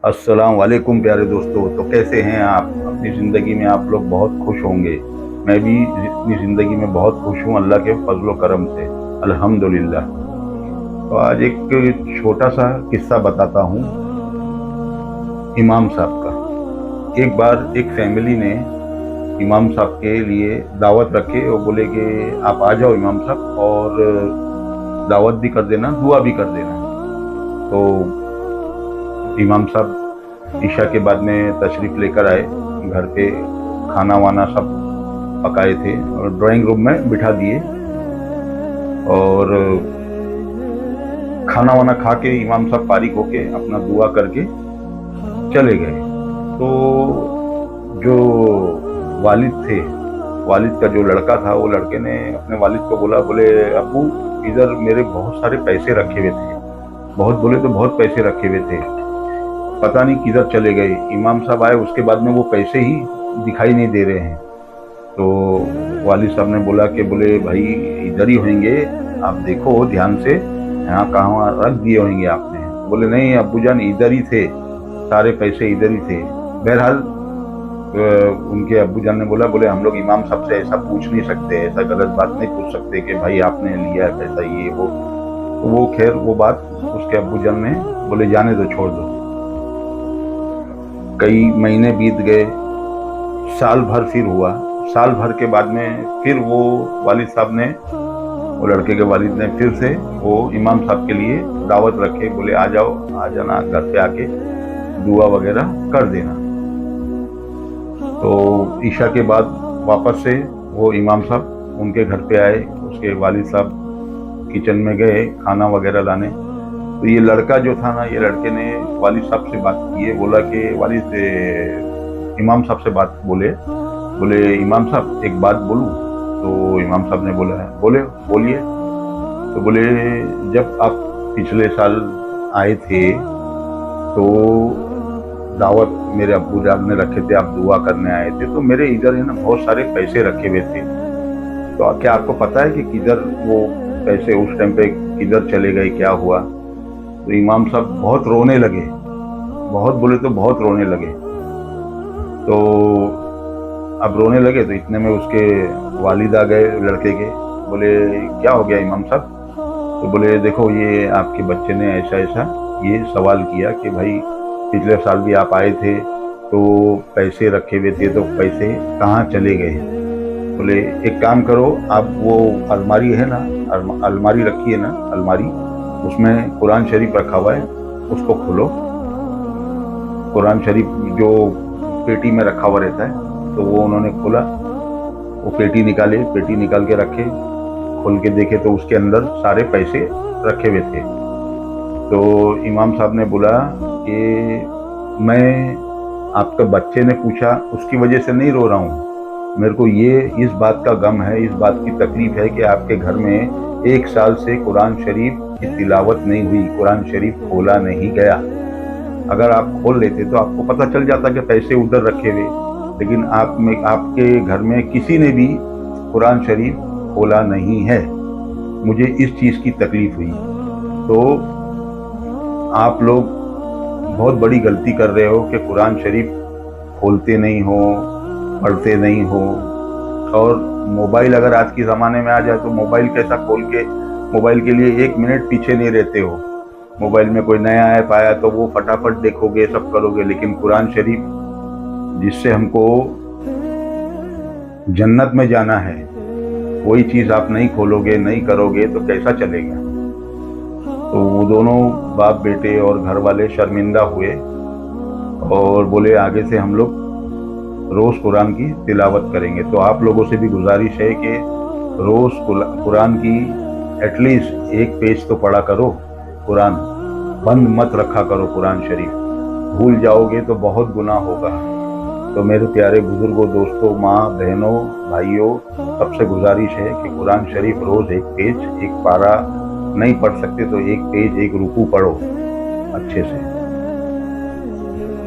अस्सलाम वालेकुम प्यारे दोस्तों। तो कैसे हैं आप? अपनी ज़िंदगी में आप लोग बहुत खुश होंगे। मैं भी अपनी ज़िंदगी में बहुत खुश हूँ अल्लाह के फज़ल व करम से, अल्हम्दुलिल्लाह। तो आज एक छोटा-सा किस्सा बताता हूँ इमाम साहब का। एक बार एक फैमिली ने इमाम साहब के लिए दावत रखी और बोले कि आप आ जाओ इमाम साहब, और दावत भी कर देना, दुआ भी कर देना। तो इमाम साहब ईशा के बाद में तशरीफ़ लेकर आए घर पे। खाना वाना सब पकाए थे और ड्राइंग रूम में बिठा दिए, और खाना वाना खा के इमाम साहब फारिग होके अपना दुआ करके चले गए। तो जो वालिद थे, वालिद का जो लड़का था, वो लड़के ने अपने वालिद को बोला, बोले अब्बू इधर मेरे बहुत सारे पैसे रखे हुए थे, बहुत बोले तो बहुत पैसे रखे हुए थे, पता नहीं किधर चले गए। इमाम साहब आए उसके बाद में वो पैसे ही दिखाई नहीं दे रहे हैं। तो वालिद साहब ने बोला कि बोले भाई इधर ही होंगे, आप देखो ध्यान से, यहाँ कहाँ रख दिए होंगे आपने। बोले नहीं अब्बू जान इधर ही थे, सारे पैसे इधर ही थे। बहरहाल उनके अब्बू जान ने बोला, बोले हम लोग इमाम साहब से ऐसा पूछ नहीं सकते, ऐसा गलत बात नहीं पूछ सकते कि भाई आपने लिया है पैसा ये वो। तो वो खैर वो बात उसके अब्बू जान ने बोले जाने दो, छोड़ दो। कई महीने बीत गए, साल भर फिर हुआ। साल भर के बाद में फिर वो वालिद साहब ने, वो लड़के के वालिद ने फिर से वो इमाम साहब के लिए दावत रखे, बोले आ जाओ, आ जाना घर पे आके दुआ वगैरह कर देना। तो ईशा के बाद वापस से वो इमाम साहब उनके घर पे आए, उसके वालिद साहब किचन में गए खाना वगैरह लाने। तो ये लड़का जो था ना, ये लड़के ने वालिद साहब से बात की है, बोला कि इमाम साहब से बात बोले, बोले इमाम साहब एक बात बोलूं? तो इमाम साहब ने बोला है, बोले बोलिए। तो बोले जब आप पिछले साल आए थे तो दावत मेरे अब्बू जान ने रखे थे, आप दुआ करने आए थे, तो मेरे इधर है ना बहुत सारे पैसे रखे हुए थे। तो क्या आपको पता है कि किधर वो पैसे उस टाइम पे किधर चले गए, क्या हुआ? तो इमाम साहब बहुत रोने लगे, बहुत बोले तो बहुत रोने लगे। तो अब रोने लगे तो इतने में उसके वालिद आ गए लड़के के, बोले क्या हो गया इमाम साहब? तो बोले देखो ये आपके बच्चे ने ऐसा ऐसा ये सवाल किया कि भाई पिछले साल भी आप आए थे तो पैसे रखे हुए थे, तो पैसे कहाँ चले गए? बोले एक काम करो, आप वो अलमारी है ना, अलमारी रखी है ना, अलमारी उसमें कुरान शरीफ रखा हुआ है, उसको खोलो। कुरान शरीफ जो पेटी में रखा हुआ रहता है, तो वो उन्होंने खोला, वो पेटी निकाले, पेटी निकाल के रखे, खोल के देखे तो उसके अंदर सारे पैसे रखे हुए थे। तो इमाम साहब ने बोला कि मैं, आपका बच्चे ने पूछा उसकी वजह से नहीं रो रहा हूँ, मेरे को ये इस बात का गम है, इस बात की तकलीफ है कि आपके घर में एक साल से कुरान शरीफ की तिलावत नहीं हुई, कुरान शरीफ खोला नहीं गया। अगर आप खोल लेते तो आपको पता चल जाता कि पैसे उधर रखे हुए, लेकिन आपके घर में किसी ने भी कुरान शरीफ खोला नहीं है। मुझे इस चीज़ की तकलीफ हुई। तो आप लोग बहुत बड़ी गलती कर रहे हो कि कुरान शरीफ खोलते नहीं हो, पढ़ते नहीं हो। और मोबाइल अगर आज के ज़माने में आ जाए तो मोबाइल कैसा खोल के, मोबाइल के लिए एक मिनट पीछे नहीं रहते हो। मोबाइल में कोई नया ऐप आया तो वो फटाफट देखोगे, सब करोगे, लेकिन कुरान शरीफ जिससे हमको जन्नत में जाना है, वही चीज़ आप नहीं खोलोगे, नहीं करोगे तो कैसा चलेगा? तो वो दोनों बाप बेटे और घर वाले शर्मिंदा हुए और बोले आगे से हम लोग रोज़ कुरान की तिलावत करेंगे। तो आप लोगों से भी गुजारिश है कि रोज़ कुरान की एटलीस्ट एक पेज तो पढ़ा करो, कुरान बंद मत रखा करो कुरान शरीफ, भूल जाओगे तो बहुत गुनाह होगा। तो मेरे प्यारे बुजुर्गों, दोस्तों, माँ बहनों, भाइयों, सबसे गुजारिश है कि कुरान शरीफ रोज़ एक पेज, एक पारा नहीं पढ़ सकते तो एक पेज, एक रुकू पढ़ो अच्छे से।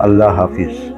अल्लाह हाफिज़।